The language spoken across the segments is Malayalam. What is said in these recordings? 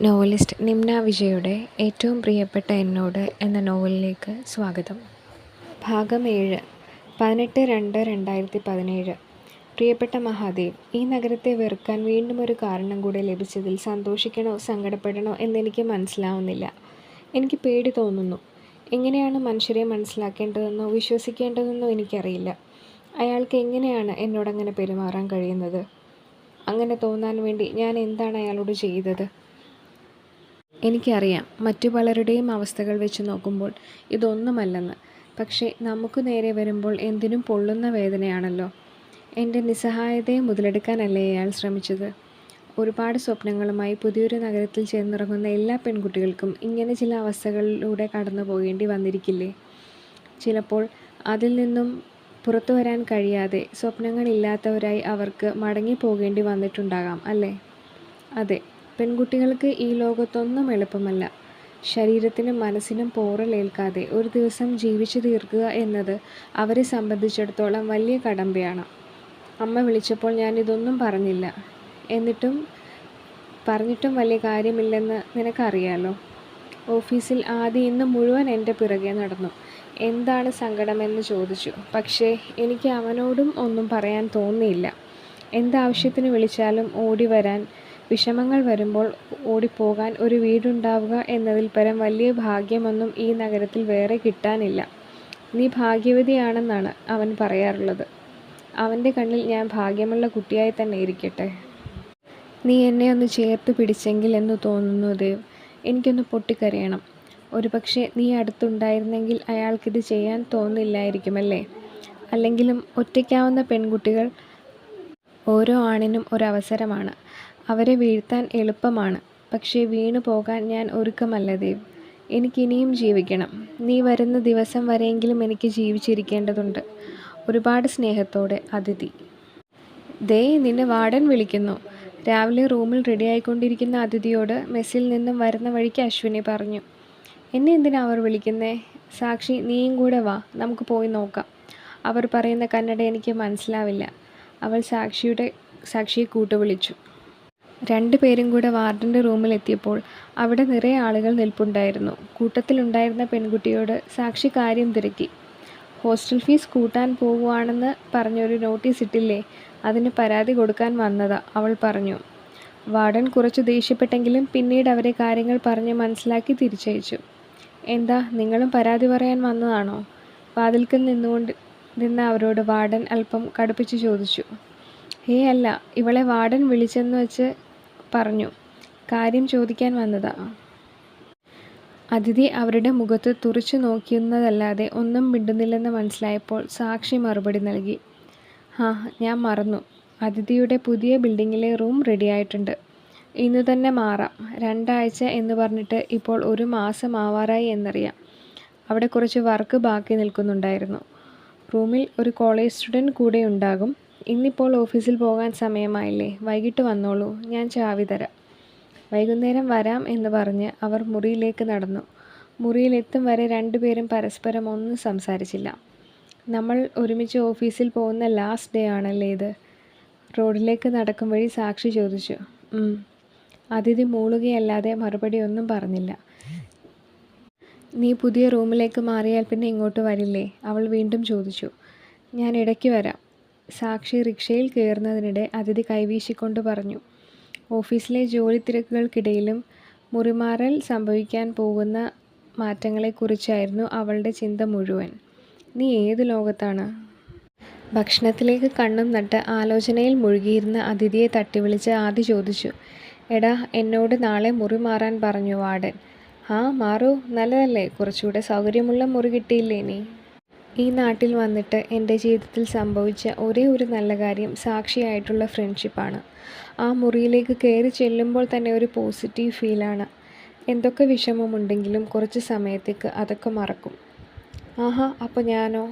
നോവലിസ്റ്റ് നിമ്ന വിജയുടെ ഏറ്റവും പ്രിയപ്പെട്ട എന്നോട് എന്ന നോവലിലേക്ക് സ്വാഗതം. ഭാഗം 7. 18/2/2017. പ്രിയപ്പെട്ട മഹാദേവ്, ഈ നഗരത്തെ വെറുക്കാൻ വീണ്ടുമൊരു കാരണം കൂടെ ലഭിച്ചതിൽ സന്തോഷിക്കണോ സങ്കടപ്പെടണോ എന്നെനിക്ക് മനസ്സിലാവുന്നില്ല. എനിക്ക് പേടി തോന്നുന്നു. എങ്ങനെയാണ് മനുഷ്യരെ മനസ്സിലാക്കേണ്ടതെന്നോ വിശ്വസിക്കേണ്ടതെന്നോ എനിക്കറിയില്ല. അയാൾക്ക് എങ്ങനെയാണ് എന്നോടങ്ങനെ പെരുമാറാൻ കഴിയുന്നത്? അങ്ങനെ തോന്നാൻ വേണ്ടി ഞാൻ എന്താണ് അയാളോട് ചെയ്തത്? എനിക്കറിയാം, മറ്റു പലരുടെയും അവസ്ഥകൾ വെച്ച് നോക്കുമ്പോൾ ഇതൊന്നുമല്ലെന്ന്. പക്ഷേ നമുക്ക് നേരെ വരുമ്പോൾ എന്തിനും പൊള്ളുന്ന വേദനയാണല്ലോ. എൻ്റെ നിസ്സഹായതയെ മുതലെടുക്കാനല്ലേ അയാൾ ശ്രമിച്ചത്? ഒരുപാട് സ്വപ്നങ്ങളുമായി പുതിയൊരു നഗരത്തിൽ ചെന്നിറങ്ങുന്ന എല്ലാ പെൺകുട്ടികൾക്കും ഇങ്ങനെ ചില അവസ്ഥകളിലൂടെ കടന്നു പോകേണ്ടി വന്നിരിക്കില്ലേ? ചിലപ്പോൾ അതിൽ നിന്നും പുറത്തു വരാൻ കഴിയാതെ സ്വപ്നങ്ങളില്ലാത്തവരായി അവർക്ക് മടങ്ങിപ്പോകേണ്ടി വന്നിട്ടുണ്ടാകാം അല്ലേ? അതെ, പെൺകുട്ടികൾക്ക് ഈ ലോകത്തൊന്നും എളുപ്പമല്ല. ശരീരത്തിനും മനസ്സിനും പോറലേൽക്കാതെ ഒരു ദിവസം ജീവിച്ചു തീർക്കുക എന്നത് അവരെ സംബന്ധിച്ചിടത്തോളം വലിയ കടമ്പയാണ്. അമ്മ വിളിച്ചപ്പോൾ ഞാനിതൊന്നും പറഞ്ഞില്ല. പറഞ്ഞിട്ടും വലിയ കാര്യമില്ലെന്ന് നിനക്കറിയാലോ. ഓഫീസിൽ ആദ്യം ഇന്ന് മുഴുവൻ എൻ്റെ പിറകെ നടന്നു. എന്താണ് സങ്കടമെന്ന് ചോദിച്ചു. പക്ഷേ എനിക്ക് അവനോടും ഒന്നും പറയാൻ തോന്നിയില്ല. എന്താവശ്യത്തിന് വിളിച്ചാലും ഓടി വരാൻ, വിഷമങ്ങൾ വരുമ്പോൾ ഓടിപ്പോകാൻ ഒരു വീടുണ്ടാവുക എന്നതിൽ പരം വലിയ ഭാഗ്യമൊന്നും ഈ നഗരത്തിൽ വേറെ കിട്ടാനില്ല. നീ ഭാഗ്യവതിയാണെന്നാണ് അവൻ പറയാറുള്ളത്. അവൻ്റെ കണ്ണിൽ ഞാൻ ഭാഗ്യമുള്ള കുട്ടിയായി തന്നെ ഇരിക്കട്ടെ. നീ എന്നെ ഒന്ന് ചേർത്ത് പിടിച്ചെങ്കിൽ എന്ന് തോന്നുന്നു ദേവ്. എനിക്കൊന്ന് പൊട്ടിക്കരയണം. ഒരുപക്ഷെ നീ അടുത്തുണ്ടായിരുന്നെങ്കിൽ അയാൾക്കിത് ചെയ്യാൻ തോന്നില്ലായിരിക്കുമല്ലേ? അല്ലെങ്കിലും ഒറ്റയ്ക്കാവുന്ന പെൺകുട്ടികൾ ഓരോ ആണിനും ഒരവസരമാണ്. അവരെ വീഴ്ത്താൻ എളുപ്പമാണ്. പക്ഷേ വീണു പോകാൻ ഞാൻ ഒരുക്കമല്ല ദേവ്. എനിക്കിനിയും ജീവിക്കണം. നീ വരുന്ന ദിവസം വരെയെങ്കിലും എനിക്ക് ജീവിച്ചിരിക്കേണ്ടതുണ്ട്. ഒരുപാട് സ്നേഹത്തോടെ, അതിഥി. ദേ, നിന്നെ വാർഡൻ വിളിക്കുന്നു. രാവിലെ റൂമിൽ റെഡിയായിക്കൊണ്ടിരിക്കുന്ന അതിഥിയോട് മെസ്സിൽ നിന്നും വരുന്ന വഴിക്ക് അശ്വിനി പറഞ്ഞു. എന്നെ എന്തിനാ അവർ വിളിക്കുന്നേ? സാക്ഷി, നീയും കൂടെ വാ, നമുക്ക് പോയി നോക്കാം. അവർ പറയുന്ന കന്നഡ എനിക്ക് മനസ്സിലാവില്ല. അവൾ സാക്ഷിയെ കൂട്ടുവിളിച്ചു. 2 പേരും കൂടെ വാർഡൻ്റെ റൂമിലെത്തിയപ്പോൾ അവിടെ നിറയെ ആളുകൾ നിൽപ്പുണ്ടായിരുന്നു. കൂട്ടത്തിലുണ്ടായിരുന്ന പെൺകുട്ടിയോട് സാക്ഷി കാര്യം തിരക്കി. ഹോസ്റ്റൽ ഫീസ് കൂട്ടാൻ പോവുകയാണെന്ന് പറഞ്ഞൊരു നോട്ടീസ് ഇട്ടില്ലേ, അതിന് പരാതി കൊടുക്കാൻ വന്നതാ, അവൾ പറഞ്ഞു. വാർഡൻ കുറച്ച് ദേഷ്യപ്പെട്ടെങ്കിലും പിന്നീട് അവരെ കാര്യങ്ങൾ പറഞ്ഞ് മനസ്സിലാക്കി തിരിച്ചയച്ചു. എന്താ, നിങ്ങളും പരാതി പറയാൻ വന്നതാണോ? വാതിൽക്കൽ നിന്ന അവരോട് വാർഡൻ അല്പം കടുപ്പിച്ച് ചോദിച്ചു. അല്ല, ഇവളെ വാർഡൻ വിളിച്ചെന്ന് വെച്ച് പറഞ്ഞു. കാര്യം ചോദിക്കാൻ വന്നതാ. അതിഥി അവരുടെ മുഖത്ത് തുറിച്ചു നോക്കുന്നതല്ലാതെ ഒന്നും മിണ്ടുന്നില്ലെന്ന് മനസ്സിലായപ്പോൾ സാക്ഷി മറുപടി നൽകി. ഞാൻ മറന്നു. അതിഥിയുടെ പുതിയ ബിൽഡിങ്ങിലെ റൂം റെഡിയായിട്ടുണ്ട്. ഇന്നു തന്നെ മാറാം. 2 ആഴ്ച എന്ന് പറഞ്ഞിട്ട് ഇപ്പോൾ 1 മാസം ആവാറായി എന്നറിയാം. അവിടെ കുറച്ച് വർക്ക് ബാക്കി നിൽക്കുന്നുണ്ടായിരുന്നു. റൂമിൽ ഒരു കോളേജ് സ്റ്റുഡൻറ്റ് കൂടെ ഉണ്ടാകും. ഇന്നിപ്പോൾ ഓഫീസിൽ പോകാൻ സമയമായില്ലേ, വൈകിട്ട് വന്നോളൂ, ഞാൻ ചാവി തരാം. വൈകുന്നേരം വരാം എന്ന് പറഞ്ഞ് അവർ മുറിയിലേക്ക് നടന്നു. മുറിയിലെത്തും വരെ 2 പേരും പരസ്പരം ഒന്നും സംസാരിച്ചില്ല. നമ്മൾ ഒരുമിച്ച് ഓഫീസിൽ പോകുന്ന ലാസ്റ്റ് ഡേ ആണല്ലേ ഇത്? റോഡിലേക്ക് നടക്കും വഴി സാക്ഷി ചോദിച്ചു. അതിഥി മൂളുകയല്ലാതെ മറുപടി ഒന്നും പറഞ്ഞില്ല. നീ പുതിയ റൂമിലേക്ക് മാറിയാൽ പിന്നെ ഇങ്ങോട്ട് വരില്ലേ, അവൾ വീണ്ടും ചോദിച്ചു. ഞാൻ ഇടയ്ക്ക് വരാം, സാക്ഷി റിക്ഷയിൽ കയറുന്നതിനിടെ അതിഥി കൈവീശിക്കൊണ്ട് പറഞ്ഞു. ഓഫീസിലെ ജോലി തിരക്കുകൾക്കിടയിലും മുറിമാറൽ സംഭവിക്കാൻ പോകുന്ന മാറ്റങ്ങളെക്കുറിച്ചായിരുന്നു അവളുടെ ചിന്ത മുഴുവൻ. നീ ഏത് ലോകത്താണ്? ഭക്ഷണത്തിലേക്ക് കണ്ണും നട്ട് ആലോചനയിൽ മുഴുകിയിരുന്ന അതിഥിയെ തട്ടിവിളിച്ച് ആദി ചോദിച്ചു. എടാ, എന്നോട് നാളെ മുറി മാറാൻ പറഞ്ഞു വാർഡൻ. മാറൂ, നല്ലതല്ലേ, കുറച്ചുകൂടെ സൗകര്യമുള്ള മുറി കിട്ടിയില്ലേ നീ? ഈ നാട്ടിൽ വന്നിട്ട് എൻ്റെ ജീവിതത്തിൽ സംഭവിച്ച ഒരേ ഒരു നല്ല കാര്യം സാക്ഷിയായിട്ടുള്ള ഫ്രണ്ട്ഷിപ്പാണ്. ആ മുറിയിലേക്ക് കയറി ചെല്ലുമ്പോൾ തന്നെ ഒരു പോസിറ്റീവ് ഫീലാണ്. എന്തൊക്കെ വിഷമമുണ്ടെങ്കിലും കുറച്ച് സമയത്തേക്ക് അതൊക്കെ മറക്കും. അപ്പോൾ ഞാനോ?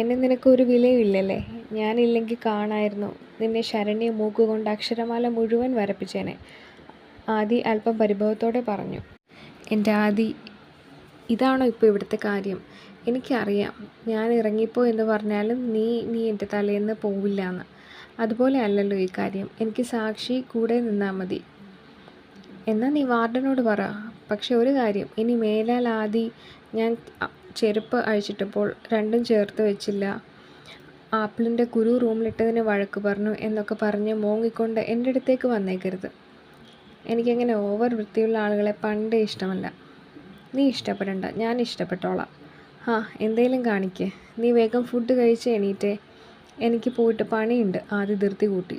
എന്നെ നിനക്ക് ഒരു വിലയുമില്ലല്ലേ? ഞാനില്ലെങ്കിൽ കാണായിരുന്നു നിന്നെ ശരണ്യ മൂക്കുകൊണ്ട് അക്ഷരമാല മുഴുവൻ വരപ്പിച്ചേനെ, ആദി അല്പം പരിഭവത്തോടെ പറഞ്ഞു. എൻ്റെ ആദി, ഇതാണോ ഇപ്പോൾ ഇവിടുത്തെ കാര്യം? എനിക്കറിയാം, ഞാൻ ഇറങ്ങിപ്പോ എന്ന് പറഞ്ഞാലും നീ എൻ്റെ തലേന്ന് പോവില്ല എന്ന്. അതുപോലെ അല്ലല്ലോ ഈ കാര്യം. എനിക്ക് സാക്ഷി കൂടെ നിന്നാൽ മതി. എന്നാൽ നീ വാർഡനോട് പറ. പക്ഷെ ഒരു കാര്യം, ഇനി മേലാൽ ഞാൻ ചെരുപ്പ് അഴിച്ചിട്ടപ്പോൾ രണ്ടും ചേർത്ത് വെച്ചില്ല, ആപ്പിളിൻ്റെ കുരു റൂമിലിട്ടതിന് വഴക്ക് പറഞ്ഞു എന്നൊക്കെ പറഞ്ഞ് മോങ്ങിക്കൊണ്ട് എൻ്റെ അടുത്തേക്ക് വന്നേക്കരുത്. എനിക്കങ്ങനെ ഓവർ വൃത്തിയുള്ള ആളുകളെ പണ്ടേ ഇഷ്ടമല്ല. നീ ഇഷ്ടപ്പെടണ്ട, ഞാൻ ഇഷ്ടപ്പെട്ടോളാം. എന്തേലും കാണിക്ക്. നീ വേഗം ഫുഡ് കഴിച്ച് എണീറ്റേ. എനിക്ക് പോയിട്ട് പണിയുണ്ട്. ആദ്യ ധൃതി കൂട്ടി.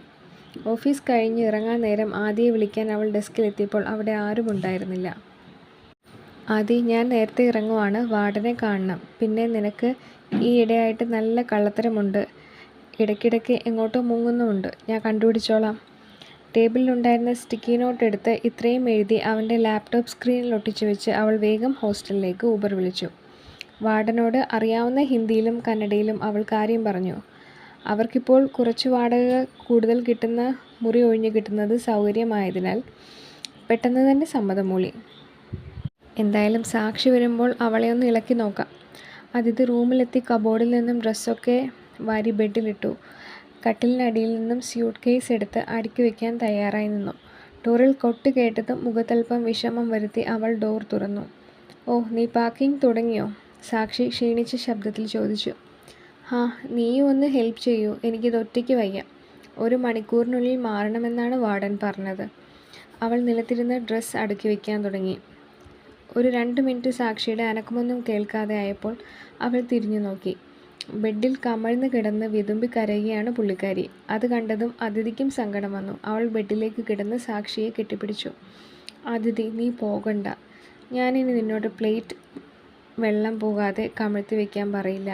ഓഫീസ് കഴിഞ്ഞ് ഇറങ്ങാൻ നേരം ആദിയെ വിളിക്കാൻ അവൾ ഡെസ്കിലെത്തിയപ്പോൾ അവിടെ ആരും ഉണ്ടായിരുന്നില്ല. ആദി, ഞാൻ നേരത്തെ ഇറങ്ങുവാണ്. വാർഡനെ കാണണം. പിന്നെ നിനക്ക് ഈ ഇടയായിട്ട് നല്ല കള്ളത്തരമുണ്ട്. ഇടയ്ക്കിടയ്ക്ക് എങ്ങോട്ടോ മുങ്ങുന്നുമുണ്ട്. ഞാൻ കണ്ടുപിടിച്ചോളാം. ടേബിളിലുണ്ടായിരുന്ന സ്റ്റിക്കി നോട്ട് എടുത്ത് ഇത്രയും എഴുതി അവൻ്റെ ലാപ്ടോപ്പ് സ്ക്രീനിൽ ഒട്ടിച്ചു വെച്ച് അവൾ വേഗം ഹോസ്റ്റലിലേക്ക് ഊബർ വിളിച്ചു. വാർഡനോട് അറിയാവുന്ന ഹിന്ദിയിലും കന്നഡയിലും അവൾ കാര്യം പറഞ്ഞു. അവർക്കിപ്പോൾ കുറച്ച് വാടക കൂടുതൽ കിട്ടുന്ന മുറി ഒഴിഞ്ഞു കിട്ടുന്നത് സൗകര്യമായതിനാൽ പെട്ടെന്ന് തന്നെ സമ്മതം മൂളി. എന്തായാലും സാക്ഷി വരുമ്പോൾ അവളെ ഒന്ന് ഇളക്കി നോക്കാം. അതിഥി റൂമിലെത്തി കബോർഡിൽ നിന്നും ഡ്രസ്സൊക്കെ വാരി ബെഡിലിട്ടു. കട്ടിലിനടിയിൽ നിന്നും സ്യൂട്ട് കേസ് എടുത്ത് അടുക്കി വയ്ക്കാൻ തയ്യാറായി നിന്നു. ഡോറിൽ കൊട്ട് കേട്ടതും മുഖത്തൽപ്പം വിഷമം വരുത്തി അവൾ ഡോർ തുറന്നു. ഓ, നീ പാക്കിംഗ് തുടങ്ങിയോ? സാക്ഷി ക്ഷീണിച്ച ശബ്ദത്തിൽ ചോദിച്ചു. നീയും ഒന്ന് ഹെൽപ്പ് ചെയ്യൂ. എനിക്കിത് ഒറ്റയ്ക്ക് വയ്യ. 1 മണിക്കൂറിനുള്ളിൽ മാറണമെന്നാണ് വാർഡൻ പറഞ്ഞത്. അവൾ നിലത്തിരുന്ന് ഡ്രസ്സ് അടുക്കി വയ്ക്കാൻ തുടങ്ങി. ഒരു 2 മിനിറ്റ് സാക്ഷിയുടെ അനക്കമൊന്നും കേൾക്കാതെ ആയപ്പോൾ അവൾ തിരിഞ്ഞു നോക്കി. ബെഡിൽ കമഴ്ന്ന് കിടന്ന് വിതുമ്പി കരയുകയാണ് പുള്ളിക്കാരി. അത് കണ്ടതും അതിഥിക്കും സങ്കടം വന്നു. അവൾ ബെഡിലേക്ക് കിടന്ന് സാക്ഷിയെ കെട്ടിപ്പിടിച്ചു. അതിഥി, നീ പോകണ്ട. ഞാനിനി നിന്നോട് പ്ലേറ്റ് വെള്ളം പോകാതെ കമഴ്ത്തി വയ്ക്കാൻ പറയില്ല.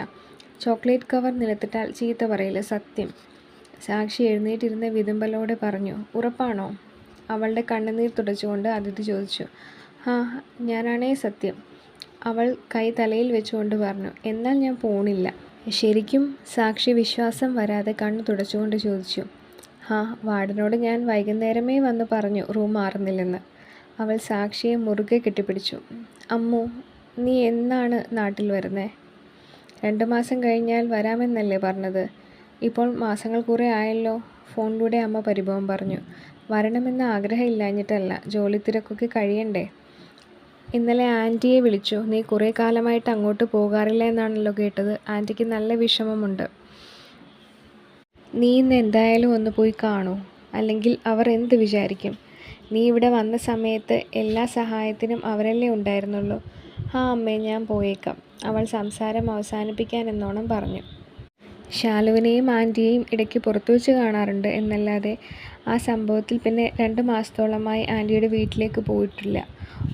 ചോക്ലേറ്റ് കവർ നിലത്തിട്ടാൽ ചീത്ത പറയില്ല, സത്യം. സാക്ഷി എഴുന്നേറ്റിരുന്ന് വിതുമ്പലോടെ പറഞ്ഞു. ഉറപ്പാണോ? അവളുടെ കണ്ണുനീർ തുടച്ചുകൊണ്ട് അതിഥി ചോദിച്ചു. ഞാനാണേ സത്യം. അവൾ കൈ തലയിൽ വെച്ചുകൊണ്ട് പറഞ്ഞു. എന്നാൽ ഞാൻ പോണില്ല. ശരിക്കും? സാക്ഷി വിശ്വാസം വരാതെ കണ്ണു തുടച്ചുകൊണ്ട് ചോദിച്ചു. വാർഡനോട് ഞാൻ വൈകുന്നേരമേ വന്ന് പറഞ്ഞു റൂം മാറുന്നില്ലെന്ന്. അവൾ സാക്ഷിയെ മുറുകെ കെട്ടിപ്പിടിച്ചു. അമ്മു, നീ എന്നാണ് നാട്ടിൽ വരുന്നേ? 2 മാസം കഴിഞ്ഞാൽ വരാമെന്നല്ലേ പറഞ്ഞത്? ഇപ്പോൾ മാസങ്ങൾ കുറേ ആയല്ലോ. ഫോണിലൂടെ അമ്മ പരിഭവം പറഞ്ഞു. വരണമെന്ന ആഗ്രഹമില്ലാഞ്ഞിട്ടല്ല, ജോലി തിരക്കൊക്കെ കഴിയണ്ടേ. ഇന്നലെ ആൻറ്റിയെ വിളിച്ചു. നീ കുറേ കാലമായിട്ട് അങ്ങോട്ട് പോകാറില്ല എന്നാണല്ലോ കേട്ടത്. ആൻറ്റിക്ക് നല്ല വിഷമമുണ്ട്. നീ ഇന്ന് എന്തായാലും ഒന്ന് പോയി കാണൂ. അല്ലെങ്കിൽ അവർ എന്ത് വിചാരിക്കും? നീ ഇവിടെ വന്ന സമയത്ത് എല്ലാ സഹായത്തിനും അവരല്ലേ ഉണ്ടായിരുന്നുള്ളൂ. അമ്മേ, ഞാൻ പോയേക്കാം. അവൾ സംസാരം അവസാനിപ്പിക്കാനെന്നോണം പറഞ്ഞു. ശാലുവിനെയും ആൻറ്റിയെയും ഇടയ്ക്ക് പുറത്തു വെച്ച് കാണാറുണ്ട് എന്നല്ലാതെ ആ സംഭവത്തിൽ പിന്നെ 2 മാസത്തോളമായി ആൻറ്റിയുടെ വീട്ടിലേക്ക് പോയിട്ടില്ല.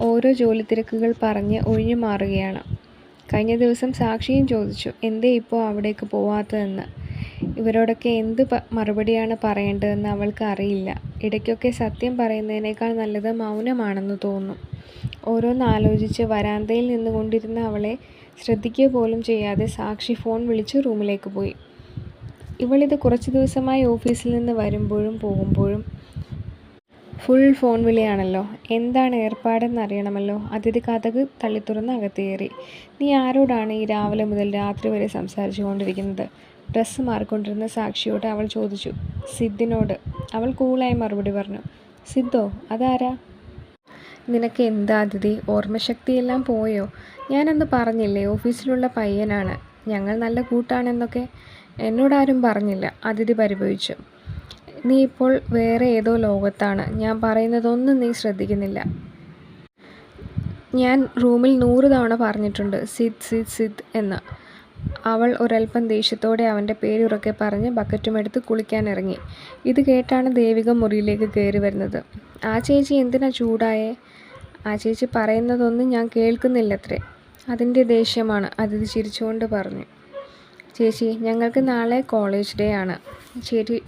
ഓരോ ജോലി തിരക്കുകൾ പറഞ്ഞ് ഒഴിഞ്ഞു മാറുകയാണ്. കഴിഞ്ഞ ദിവസം സാക്ഷിയും ചോദിച്ചു, എന്തേ ഇപ്പോൾ അവിടേക്ക് പോവാത്തതെന്ന്. ഇവരോടൊക്കെ എന്ത് മറുപടിയാണ് പറയേണ്ടതെന്ന് അവൾക്ക് അറിയില്ല. ഇടയ്ക്കൊക്കെ സത്യം പറയുന്നതിനേക്കാൾ നല്ലത് മൗനമാണെന്ന് തോന്നും. ഓരോന്ന് ആലോചിച്ച് വരാന്തയിൽ നിന്നുകൊണ്ടിരുന്ന അവളെ ശ്രദ്ധിക്കുക പോലും ചെയ്യാതെ സാക്ഷി ഫോൺ വിളിച്ച് റൂമിലേക്ക് പോയി. ഇവളിത് കുറച്ച് ദിവസമായി ഓഫീസിൽ നിന്ന് വരുമ്പോഴും പോകുമ്പോഴും ഫുൾ ഫോൺ വിളിയാണല്ലോ. എന്താണ് ഏർപ്പാടെന്നറിയണമല്ലോ. അതിഥി കതക് തള്ളിത്തുറന്ന് അകത്തേറി. നീ ആരോടാണ് ഈ രാവിലെ മുതൽ രാത്രി വരെ സംസാരിച്ചു കൊണ്ടിരിക്കുന്നത്? ഡ്രസ്സ് മാറിക്കൊണ്ടിരുന്ന സാക്ഷിയോട് അവൾ ചോദിച്ചു. സിദ്ധിനോട്. അവൾ കൂളായി മറുപടി പറഞ്ഞു. സിദ്ധോ? അതാരാ? നിനക്ക് എന്താ അതിഥി, ഓർമ്മശക്തിയെല്ലാം പോയോ? ഞാനന്ന് പറഞ്ഞില്ലേ, ഓഫീസിലുള്ള പയ്യനാണ്. ഞങ്ങൾ നല്ല കൂട്ടാണെന്നൊക്കെ. എന്നോടാരും പറഞ്ഞില്ല. അതിഥി പരിഭവിച്ചു. നീ ഇപ്പോൾ വേറെ ഏതോ ലോകത്താണ്. ഞാൻ പറയുന്നതൊന്നും നീ ശ്രദ്ധിക്കുന്നില്ല. ഞാൻ റൂമിൽ 100 തവണ പറഞ്ഞിട്ടുണ്ട് സിദ് സിദ് സിദ് എന്ന്. അവൾ ഒരൽപ്പം ദേഷ്യത്തോടെ അവൻ്റെ പേരുറക്കെ പറഞ്ഞ് ബക്കറ്റുമെടുത്ത് കുളിക്കാനിറങ്ങി. ഇത് കേട്ടാണ് ദേവിക മുറിയിലേക്ക് കയറി വരുന്നത്. ആ ചേച്ചി എന്തിനാ ചൂടായേ? ആ ചേച്ചി പറയുന്നതൊന്നും ഞാൻ കേൾക്കുന്നില്ലത്രേ. അതിൻ്റെ ദേഷ്യമാണ്, അതിഥി ചിരിച്ചുകൊണ്ട് പറഞ്ഞു. ചേച്ചി, ഞങ്ങൾക്ക് നാളെ കോളേജ് ഡേ ആണ്.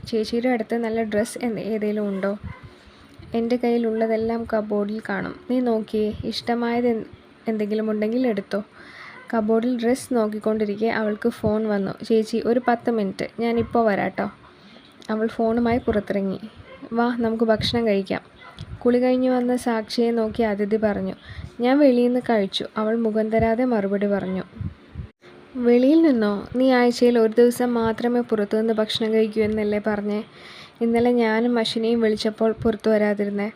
ചേച്ചിയുടെ അടുത്ത് നല്ല ഡ്രസ്സ് ഏതെങ്കിലും ഉണ്ടോ? എൻ്റെ കയ്യിലുള്ളതെല്ലാം കബോർഡിൽ കാണും. നീ നോക്കിയേ. ഇഷ്ടമായത് എന്തെങ്കിലും ഉണ്ടെങ്കിൽ എടുത്തോ. കബോർഡിൽ ഡ്രസ്സ് നോക്കിക്കൊണ്ടിരിക്കെ അവൾക്ക് ഫോൺ വന്നു. ചേച്ചി, ഒരു 10 മിനിറ്റ്, ഞാനിപ്പോൾ വരാട്ടോ. അവൾ ഫോണുമായി പുറത്തിറങ്ങി. വാ, നമുക്ക് ഭക്ഷണം കഴിക്കാം. കുളി കഴിഞ്ഞു വന്ന സാക്ഷിയെ നോക്കി അതിഥി പറഞ്ഞു. ഞാൻ വെളിയിൽ നിന്ന് കഴിച്ചു. അവൾ മുഖം തരാതെ മറുപടി പറഞ്ഞു. വെളിയിൽ നിന്നോ? നീ ആഴ്ചയിൽ 1 ദിവസം മാത്രമേ പുറത്തുനിന്ന് ഭക്ഷണം കഴിക്കൂ എന്നല്ലേ പറഞ്ഞേ? ഇന്നലെ ഞാനും അശ്വിനിയും വിളിച്ചപ്പോൾ പുറത്തു വരാതിരുന്നേ.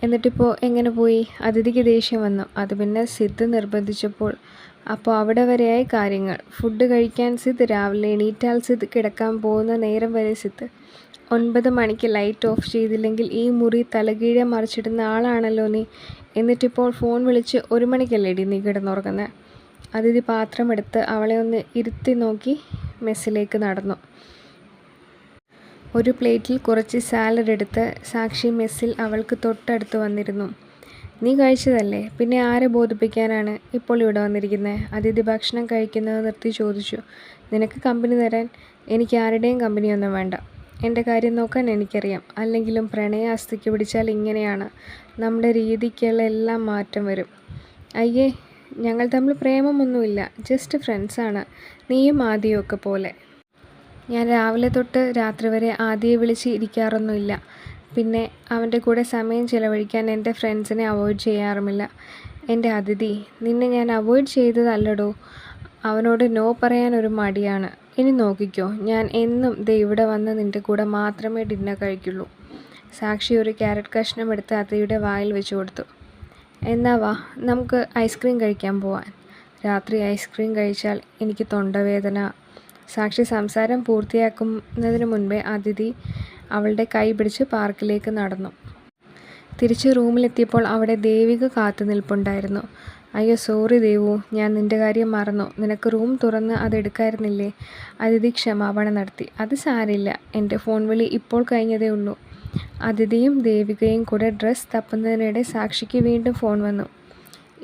എന്നിട്ടിപ്പോൾ എങ്ങനെ പോയി? അതിഥിക്ക് ദേഷ്യം വന്നു. അത് പിന്നെ സിദ്ധ് നിർബന്ധിച്ചപ്പോൾ. അപ്പോൾ അവിടെ വരെയായി കാര്യങ്ങൾ. ഫുഡ് കഴിക്കാൻ സിദ്ധ്, രാവിലെ എണീറ്റാൽ സിദ്ധ്, കിടക്കാൻ പോകുന്ന നേരം വരെ സിദ്ധ്. 9 മണിക്ക് ലൈറ്റ് ഓഫ് ചെയ്തില്ലെങ്കിൽ ഈ മുറി തലകീഴെ മറിച്ചിടുന്ന ആളാണല്ലോ നീ. എന്നിട്ടിപ്പോൾ ഫോൺ വിളിച്ച് 1 മണിക്കല്ലേടി നീ കിടന്നുറങ്ങുന്നത്? അതിഥി പാത്രമെടുത്ത് അവളെ ഒന്ന് ഇരുത്തി നോക്കി മെസ്സിലേക്ക് നടന്നു. ഒരു പ്ലേറ്റിൽ കുറച്ച് സാലഡ് എടുത്ത് സാക്ഷി മെസ്സിൽ അവൾക്ക് തൊട്ടടുത്ത് വന്നിരുന്നു. നീ കഴിച്ചതല്ലേ, പിന്നെ ആരെ ബോധിപ്പിക്കാനാണ് ഇപ്പോൾ ഇവിടെ വന്നിരിക്കുന്നത്? അതിഥി ഭക്ഷണം കഴിക്കുന്നത് നിർത്തി ചോദിച്ചു. നിനക്ക് കമ്പനി തരാൻ? എനിക്ക് ആരുടെയും കമ്പനിയൊന്നും വേണ്ട. എൻ്റെ കാര്യം നോക്കാൻ എനിക്കറിയാം. അല്ലെങ്കിലും പ്രണയ അസ്ഥിക്ക് പിടിച്ചാൽ ഇങ്ങനെയാണ്. നമ്മുടെ രീതിക്കെല്ലാം മാറ്റം വരും. അയ്യേ, ഞങ്ങൾ തമ്മിൽ പ്രേമമൊന്നുമില്ല, ജസ്റ്റ് ഫ്രണ്ട്സാണ്. നീയും ആദിയും ഒക്കെ പോലെ. ഞാൻ രാവിലെ തൊട്ട് രാത്രി വരെ ആദിയെ വിളിച്ച് ഇരിക്കാറൊന്നുമില്ല. പിന്നെ അവൻ്റെ കൂടെ സമയം ചിലവഴിക്കാൻ എൻ്റെ ഫ്രണ്ട്സിനെ അവോയ്ഡ് ചെയ്യാറുമില്ല. എൻ്റെ അതിഥി, നിന്നെ ഞാൻ അവോയ്ഡ് ചെയ്തതല്ലടോ. അവനോട് നോ പറയാൻ ഒരു മടിയാണ്. ഇനി നോക്കിക്കോ, ഞാൻ എന്നും ദേ ഇവിടെ വന്ന് നിൻ്റെ കൂടെ മാത്രമേ ഡിന്നർ കഴിക്കുള്ളൂ. സാക്ഷി ഒരു ക്യാരറ്റ് കഷ്ണം എടുത്ത് അതിഥിയുടെ വായിൽ വെച്ച് കൊടുത്തു. എന്നാ വാ, നമുക്ക് ഐസ്ക്രീം കഴിക്കാൻ പോവാൻ. രാത്രി ഐസ്ക്രീം കഴിച്ചാൽ എനിക്ക് തൊണ്ടവേദന. സാക്ഷി സംസാരം പൂർത്തിയാക്കുന്നതിന് മുൻപേ അതിഥി അവളുടെ കൈ പിടിച്ച് പാർക്കിലേക്ക് നടന്നു. തിരിച്ച് റൂമിലെത്തിയപ്പോൾ അവിടെ ദേവിക കാത്തു നിൽപ്പുണ്ടായിരുന്നു. അയ്യോ സോറി ദേവു, ഞാൻ നിൻ്റെ കാര്യം മറന്നു. നിനക്ക് റൂം തുറന്ന് അതെടുക്കായിരുന്നില്ലേ? അതിഥി ക്ഷമാപണം നടത്തി. അത് സാരില്ല, എൻ്റെ ഫോൺ വിളി ഇപ്പോൾ കഴിഞ്ഞതേ ഉള്ളൂ. അതിഥിയും ദേവികയും കൂടെ ഡ്രസ്സ് തപ്പുന്നതിനിടെ സാക്ഷിക്ക് വീണ്ടും ഫോൺ വന്നു.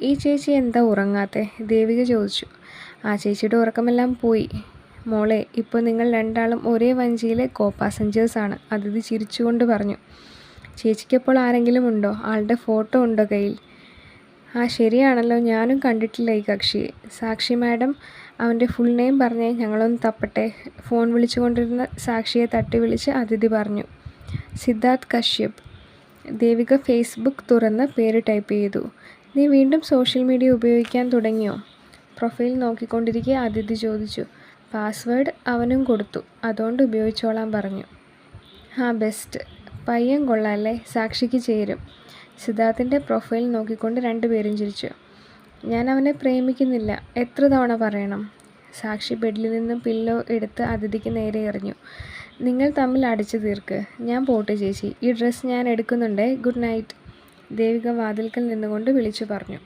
ഈ ചേച്ചി എന്താ ഉറങ്ങാത്തെ? ദേവിക ചോദിച്ചു. ആ ചേച്ചിയുടെ ഉറക്കമെല്ലാം പോയി മോളെ. ഇപ്പോൾ നിങ്ങൾ രണ്ടാളും ഒരേ വഞ്ചിയിലെ കോ പാസഞ്ചേഴ്സാണ്. അതിഥി ചിരിച്ചുകൊണ്ട് പറഞ്ഞു. ചേച്ചിക്കപ്പോൾ ആരെങ്കിലും ഉണ്ടോ? ആളുടെ ഫോട്ടോ ഉണ്ടോ കയ്യിൽ? ആ ശരിയാണല്ലോ, ഞാനും കണ്ടിട്ടില്ല ഈ കക്ഷിയെ. സാക്ഷി മാഡം, അവൻ്റെ ഫുൾ നെയിം പറഞ്ഞേ, ഞങ്ങളൊന്ന് തപ്പട്ടെ. ഫോൺ വിളിച്ചുകൊണ്ടിരുന്ന സാക്ഷിയെ തട്ടി വിളിച്ച് അതിഥി പറഞ്ഞു. സിദ്ധാർത്ഥ് കശ്യപ്. ദേവിക ഫേസ്ബുക്ക് തുറന്ന് പേര് ടൈപ്പ് ചെയ്തു. നീ വീണ്ടും സോഷ്യൽ മീഡിയ ഉപയോഗിക്കാൻ തുടങ്ങിയോ? പ്രൊഫൈൽ നോക്കിക്കൊണ്ടിരിക്കെ അതിഥി ചോദിച്ചു. പാസ്വേഡ് അവനും കൊടുത്തു, അതുകൊണ്ട് ഉപയോഗിച്ചോളാൻ പറഞ്ഞു. ആ ബെസ്റ്റ്. പയ്യൻ കൊള്ളാമല്ലേ, സാക്ഷിക്ക് ചേരും. സിദ്ധാർത്ഥിൻ്റെ പ്രൊഫൈൽ നോക്കിക്കൊണ്ട് രണ്ടുപേരും ചിരിച്ചു. ഞാൻ അവനെ പ്രേമിക്കുന്നില്ല, എത്ര തവണ പറയണം? സാക്ഷി ബെഡിൽ നിന്നും പില്ലോ എടുത്ത് അതിഥിക്ക് നേരെ എറിഞ്ഞു. നിങ്ങൾ തമ്മിൽ അടിച്ചു തീർക്ക്. ഞാൻ പോട്ടെ ചേച്ചി, ഈ ഡ്രസ്സ് ഞാൻ എടുക്കുന്നുണ്ടേ. Good night. ദേവിക വാതിൽക്കൽ നിന്നുകൊണ്ട് വിളിച്ചു പറഞ്ഞു.